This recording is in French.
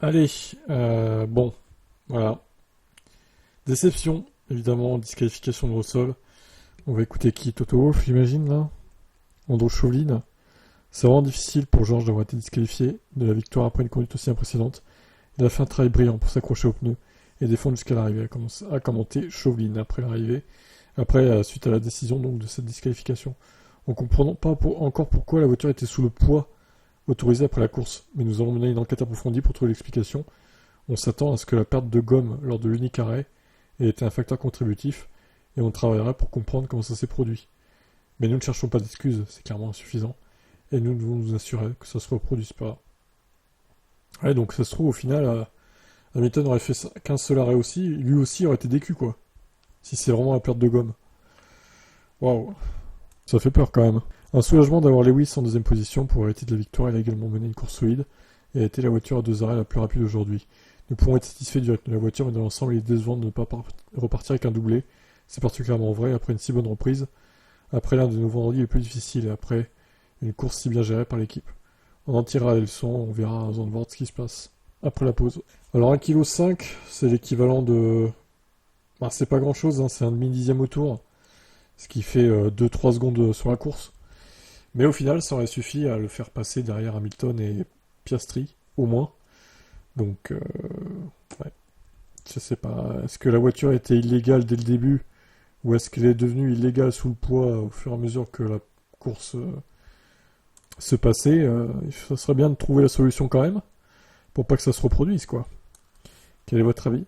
Allez, bon, voilà. Déception, évidemment, disqualification de Russell. On va écouter qui? Toto Wolff, j'imagine, là? Andrew Chauvelin. C'est vraiment difficile pour George d'avoir été disqualifié de la victoire après une conduite aussi impressionnante. Il a fait un travail brillant pour s'accrocher au pneu et défendre jusqu'à l'arrivée, a commenté Chauvelin après l'arrivée, suite à la décision donc de cette disqualification. On ne comprend pas encore pourquoi la voiture était sous le poids autorisé après la course, mais nous allons mener une enquête approfondie pour trouver l'explication. On s'attend à ce que la perte de gomme lors de l'unique arrêt ait été un facteur contributif, et on travaillera pour comprendre comment ça s'est produit. Mais nous ne cherchons pas d'excuses, c'est clairement insuffisant, et nous devons nous assurer que ça se reproduise pas. Ouais, donc ça se trouve, au final, Hamilton aurait fait 15 seul arrêt aussi, lui aussi aurait été décu, quoi. Si c'est vraiment la perte de gomme. Waouh, ça fait peur quand même. Un soulagement d'avoir Lewis en deuxième position pour hériter de la victoire. Il a également mené une course solide et a été la voiture à 2 arrêts la plus rapide aujourd'hui. Nous pouvons être satisfaits du rythme de la voiture, mais dans l'ensemble, il est décevant de ne pas repartir avec un doublé. C'est particulièrement vrai après une si bonne reprise, après l'un de nos vendredis les plus difficiles et après une course si bien gérée par l'équipe. On en tirera les leçons, on verra à Zandvoort ce qui se passe après la pause. Alors 1,5 kg, c'est l'équivalent de... Bah, c'est pas grand chose, hein, c'est un demi-dixième au tour, ce qui fait 2-3 secondes sur la course. Mais au final, ça aurait suffi à le faire passer derrière Hamilton et Piastri, au moins. Donc, ouais, je sais pas. Est-ce que la voiture était illégale dès le début ou est-ce qu'elle est devenue illégale sous le poids au fur et à mesure que la course se passait? Ça serait bien de trouver la solution quand même pour pas que ça se reproduise, quoi. Quel est votre avis?